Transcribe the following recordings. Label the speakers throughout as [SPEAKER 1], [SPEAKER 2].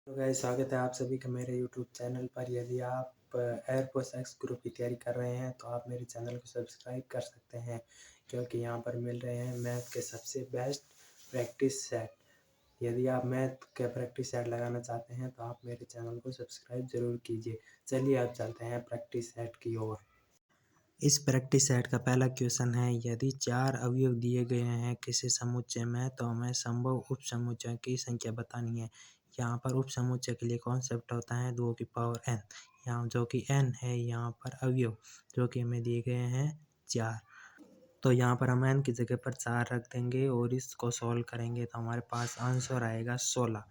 [SPEAKER 1] तो गाइस स्वागत है आप सभी का मेरे यूट्यूब चैनल पर। यदि आप एयरफोर्स एक्स ग्रुप की तैयारी कर रहे हैं तो आप मेरे चैनल को सब्सक्राइब कर सकते हैं, क्योंकि यहाँ पर मिल रहे हैं मैथ के सबसे बेस्ट प्रैक्टिस सेट। यदि आप मैथ के प्रैक्टिस सेट लगाना चाहते हैं तो आप मेरे चैनल को सब्सक्राइब ज़रूर कीजिए। चलिए आप चलते हैं प्रैक्टिस सेट की ओर। इस प्रैक्टिस सेट का पहला क्वेश्चन है, यदि 4 अवयव दिए गए हैं किसी समुच्चय में तो हमें संभव उप समुच्चय की संख्या बतानी है। यहाँ पर उप समुच्चय के लिए कॉन्सेप्ट होता है 2 की पावर n, यहाँ जो कि n है, यहाँ पर अवयव जो कि हमें दिए गए हैं 4। तो यहाँ पर हम n की जगह पर 4 रख देंगे और इसको सॉल्व करेंगे तो हमारे पास आंसर आएगा 16।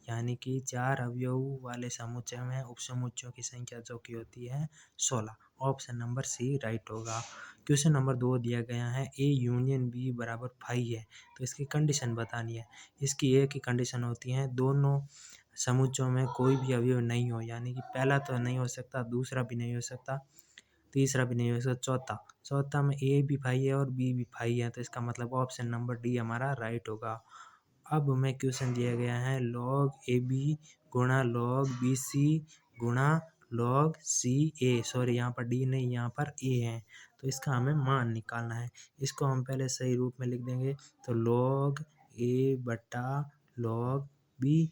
[SPEAKER 1] यानी कि 4 अवयव वाले समुच्चय में उप समुच्चयों की संख्या जो कि होती है 16। ऑप्शन नंबर सी राइट होगा। क्वेश्चन नंबर 2 दिया गया है, ए यूनियन बी बराबर 5 है, तो इसकी कंडीशन बतानी है। इसकी ए की कंडीशन होती है दोनों समुच्चयों में कोई भी अवयव नहीं हो, यानी कि पहला तो नहीं हो सकता, दूसरा भी नहीं हो सकता, तीसरा भी नहीं हो सकता, चौथा में ए भी 5 है और बी भी 5 है, तो इसका मतलब ऑप्शन नंबर डी हमारा राइट होगा। अब हमें क्वेश्चन दिया गया है लॉग ए बी गुणा लॉग बी सी गुणा लॉग सी ए, सॉरी यहाँ पर डी नहीं, यहाँ पर ए है, तो इसका हमें मान निकालना है। इसको हम पहले सही रूप में लिख देंगे, तो लॉग ए बटा लॉग बी,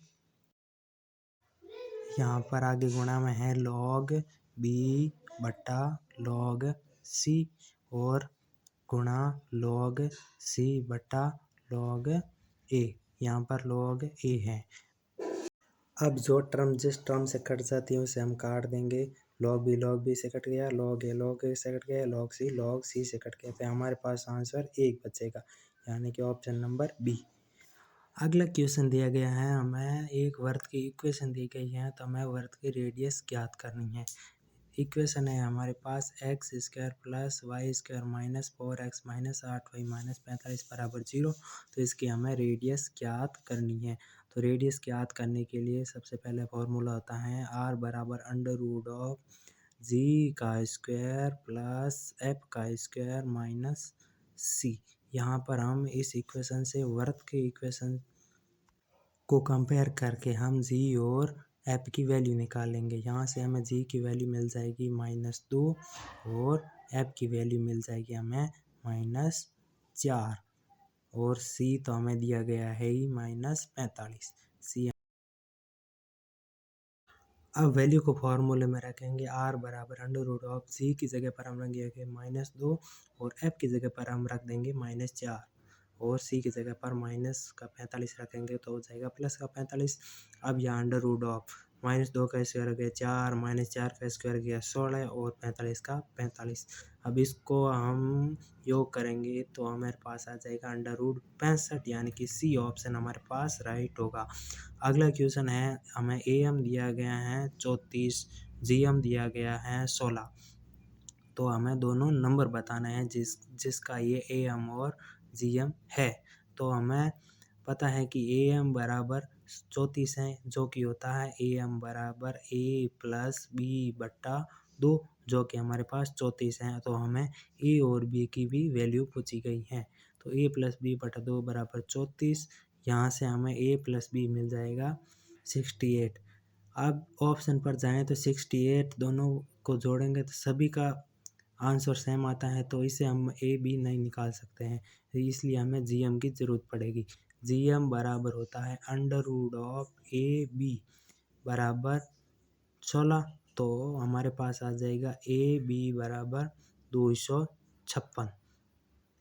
[SPEAKER 1] यहाँ पर आगे गुणा में है लॉग बी बटा लॉग सी और गुणा लॉग सी बटा लॉग ए, यहाँ पर लॉग ए है। अब जो टर्म जिस टर्म से कट जाती है उसे हम काट देंगे। लॉग बी से कट गया, लॉग ए से कट गया, लॉग सी से कट गया, तो हमारे पास आंसर 1 बचेगा, यानी कि ऑप्शन नंबर बी। अगला क्वेश्चन दिया गया है, हमें एक वर्त की इक्वेशन दी गई है, तो हमें वर्त की रेडियस ज्ञात करनी है। इक्वेशन है हमारे पास X square plus Y square minus 4x minus 8y minus 45 बराबर 0, तो इसकी हमें रेडियस ज्ञात करनी है। तो रेडियस ज्ञात करने के लिए सबसे पहले फॉर्मूला होता है r बराबर अंडर रूट ऑफ जी का स्क्वायर प्लस एफ का स्क्वायर माइनस सी। यहाँ पर हम इस इक्वेशन से वर्त के इक्वेशन को कंपेयर करके हम जी और एफ की वैल्यू निकालेंगे। यहाँ से हमें जी की वैल्यू मिल जाएगी -2 और एफ की वैल्यू मिल जाएगी हमें -4 और सी तो हमें दिया गया है ही -45 सी। अब वैल्यू को फॉर्मूले में रखेंगे, r बराबर अंडर रूट ऑफ जी की जगह पर हम रखेंगे -2 और f की जगह पर हम रख देंगे -4 और c की जगह पर -45 रखेंगे तो हो जाएगा +45। अब यहाँ अंडर रूट ऑफ -2 का स्क्वायर हो गया 4, -4 का स्क्वायर गया 16 और 45 का 45। अब इसको हम योग करेंगे तो हमारे पास आ जाएगा अंडर रूट 65, यानी कि सी ऑप्शन हमारे पास राइट होगा। अगला क्वेश्चन है, हमें ए एम दिया गया है 34, जी एम दिया गया है 16, तो हमें दोनों नंबर बताना है जिसका ये ए एम और जी एम है। तो हमें पता है कि ए एम बराबर 34 है, जो कि होता है ए एम बराबर ए प्लस बी बटा 2, जो कि हमारे पास 34 है। तो हमें ए और बी की भी वैल्यू पूछी गई है, तो ए प्लस बी बटा 2 बराबर 34, यहाँ से हमें ए प्लस बी मिल जाएगा 68। अब ऑप्शन पर जाएं तो 68 दोनों को जोड़ेंगे तो सभी का आंसर सेम आता है, तो इसे हम ए बी नहीं निकाल सकते हैं, इसलिए हमें जी एम की ज़रूरत पड़ेगी। जी एम बराबर होता है under root of A B बराबर 16, तो हमारे पास आ जाएगा ए बी बराबर 256,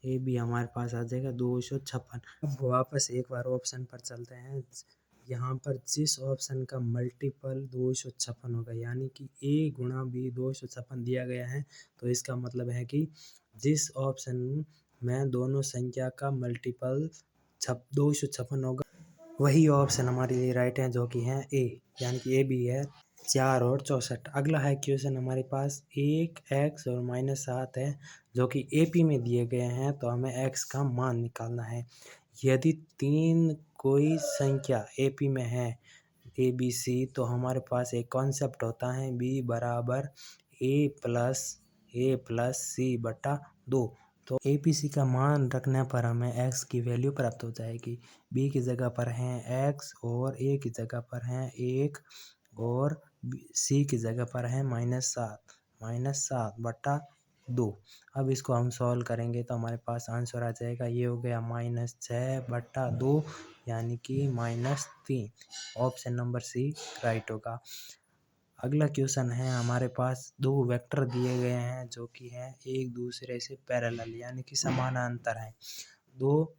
[SPEAKER 1] ए बी हमारे पास आ जाएगा 256। अब वापस एक बार ऑप्शन पर चलते हैं, यहाँ पर जिस ऑप्शन का मल्टीपल 256 होगा, यानी कि ए गुणा बी 256 दिया गया है, तो इसका मतलब है कि जिस ऑप्शन में दोनों संख्या का मल्टीपल 256 होगा वही ऑप्शन हमारे लिए राइट है, जो कि है ए, यानी कि ए बी है 4 और 64। अगला है क्वेश्चन हमारे पास 1x और -7 है, जो कि एपी में दिए गए हैं, तो हमें x का मान निकालना है। यदि 3 कोई संख्या एपी में है ए बी सी, तो हमारे पास एक कॉन्सेप्ट होता है बी बराबर ए प्लस सी बटा 2, तो APC का मान रखने पर हमें x की वैल्यू प्राप्त हो जाएगी। b की जगह पर है x और a की जगह पर है 1 और c की जगह पर है -7/2। अब इसको हम सॉल्व करेंगे तो हमारे पास आंसर आ जाएगा, ये हो गया -6/2 यानी कि -3। ऑप्शन नंबर सी राइट होगा। अगला क्वेश्चन है, हमारे पास दो वेक्टर दिए गए हैं जो कि हैं एक दूसरे से पैरेलल यानी कि समानांतर हैं। दो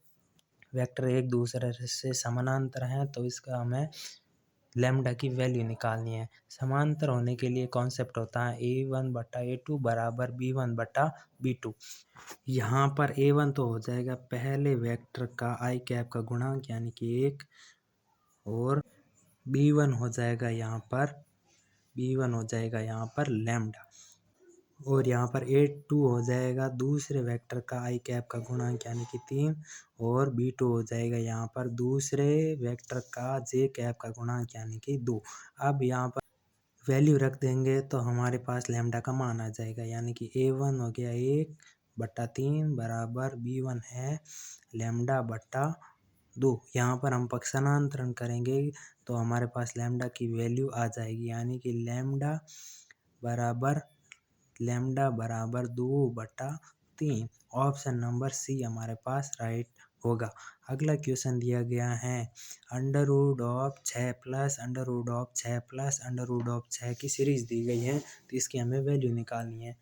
[SPEAKER 1] वेक्टर एक दूसरे से समानांतर हैं तो इसका हमें लैम्डा की वैल्यू निकालनी है। समांतर होने के लिए कॉन्सेप्ट होता है A1/A2 बराबर B1/B2। यहाँ पर A1 तो हो जाएगा पहले वेक्टर का i कैप का गुणांक यानी कि 1 और B1 हो जाएगा यहाँ पर लैम्डा और यहाँ पर A2 हो जाएगा दूसरे वेक्टर का i कैप का गुणांक यानी कि 3 और B2 हो जाएगा यहाँ पर दूसरे वेक्टर का j कैप का गुणांक यानी कि 2। अब यहाँ पर वैल्यू रख देंगे तो हमारे पास लैम्डा का मान आ जाएगा यानी कि A1 हो गया 1/3 बराबर B1 है λ/2। यहाँ पर हम पक्षांतरण करेंगे तो हमारे पास लैम्डा की वैल्यू आ जाएगी यानी कि लैम्डा बराबर 2/3। ऑप्शन नंबर सी हमारे पास राइट होगा। अगला क्वेश्चन दिया गया है √6 प्लस √6 प्लस √6 की सीरीज दी गई है तो इसकी हमें वैल्यू निकालनी है।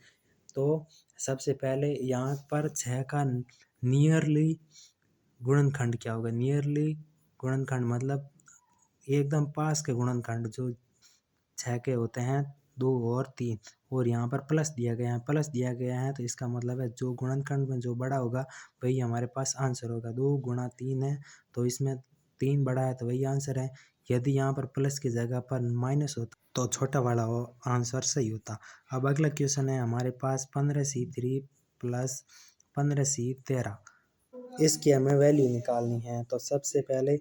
[SPEAKER 1] तो सबसे पहले यहाँ पर 6 का नियरली गुणनखंड क्या होगा। नियरली गुणनखंड मतलब एकदम पास के गुणनखंड जो 6 के होते हैं 2 और 3 और यहाँ पर प्लस दिया गया है तो इसका मतलब है जो गुणनखंड में जो बड़ा होगा वही हमारे पास आंसर होगा। 2 गुणा 3 है तो इसमें 3 बड़ा है तो वही आंसर है। यदि यहाँ पर प्लस की जगह पर माइनस होता तो छोटा वाला आंसर सही होता। अब अगला क्वेश्चन है हमारे पास 15C3 प्लस 15C13, इसकी हमें वैल्यू निकालनी है। तो सबसे पहले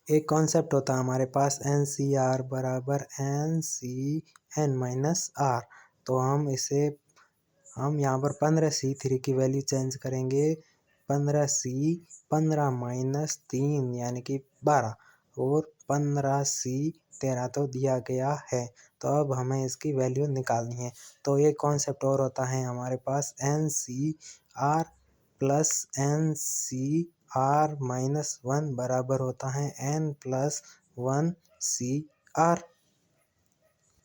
[SPEAKER 1] एक कॉन्सेप्ट होता है हमारे पास NCR बराबर NCN-R। तो हम यहाँ पर 15C3 की वैल्यू चेंज करेंगे 15 -3 यानी कि 12 और 15C13 तो दिया गया है। तो अब हमें इसकी वैल्यू निकालनी है। तो एक कॉन्सेप्ट और होता है हमारे पास NCR प्लस NCR-1 बराबर होता है N+1CR।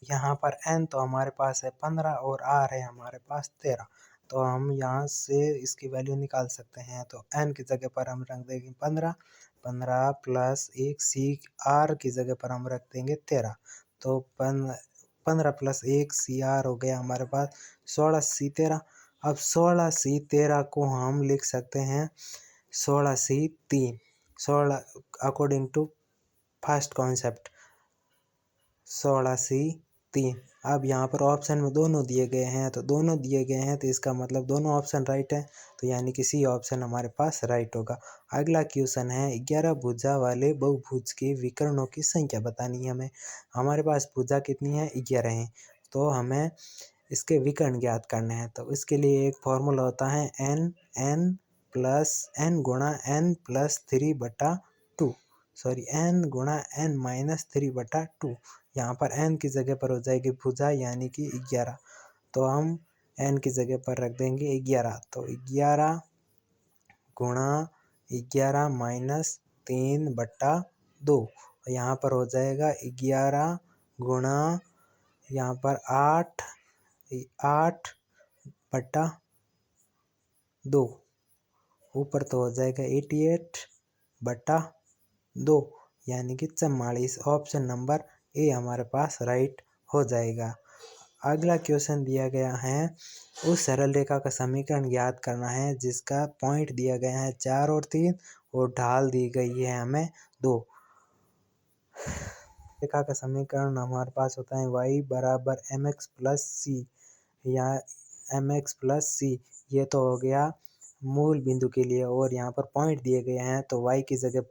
[SPEAKER 1] यहाँ पर n तो हमारे पास है 15 और r है हमारे पास 13। तो हम यहाँ से इसकी वैल्यू निकाल सकते हैं। तो n की जगह पर हम रख देंगे 15 प्लस 1 CR की जगह पर हम रख देंगे 13। तो 15 प्लस 1 CR हो गया हमारे पास 16C13। अब 16C13 को हम लिख सकते हैं 16C3 according to first concept 16C3। अब यहाँ पर ऑप्शन में दोनों दिए गए हैं तो इसका मतलब दोनों ऑप्शन राइट है तो यानी कि सी ऑप्शन हमारे पास राइट होगा। अगला क्वेश्चन है 11 भुजा वाले बहुभुज के विकर्णों की संख्या बतानी है हमें। हमारे पास भुजा कितनी है 11 है तो हमें इसके विकर्ण ज्ञात करने हैं। तो इसके लिए एक फॉर्मूला होता है n गुणा n प्लस 3/2 सॉरी n गुणा n माइनस 3/2। यहाँ पर n की जगह पर हो जाएगी भुजा यानी कि 11 तो हम n की जगह पर रख देंगे 11। तो 11 गुणा 11 माइनस 3/2 यहाँ पर हो जाएगा 11 गुणा यहाँ पर 8/2 ऊपर तो हो जाएगा 88/2 यानी कि 44। ऑप्शन नंबर ए हमारे पास राइट हो जाएगा। अगला क्वेश्चन दिया गया है उस सरल रेखा का समीकरण ज्ञात करना है जिसका पॉइंट दिया गया है 4 और 3 और ढाल दी गई है हमें 2। रेखा का समीकरण हमारे पास होता है y बराबर mx प्लस सी या mx प्लस सी। ये तो हो गया मूल बिंदु के लिए और यहाँ पर पॉइंट दिए गए हैं तो y की जगह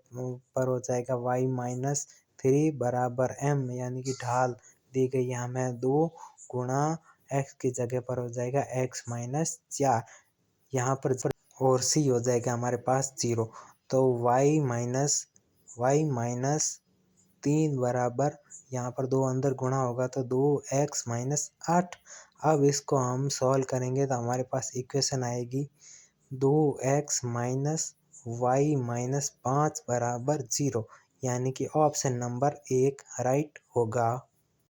[SPEAKER 1] पर हो जाएगा y-3 बराबर m यानी कि ढाल दी गई है हमें 2 गुणा x की जगह पर हो जाएगा x-4। यहाँ पर और सी हो जाएगा हमारे पास 0। तो y माइनस 3 बराबर, यहाँ पर 2 अंदर गुणा होगा तो 2x माइनस 8। अब इसको हम सॉल्व करेंगे तो हमारे पास इक्वेशन आएगी 2x माइनस वाई माइनस 5 बराबर 0, यानी कि ऑप्शन नंबर 1 राइट होगा।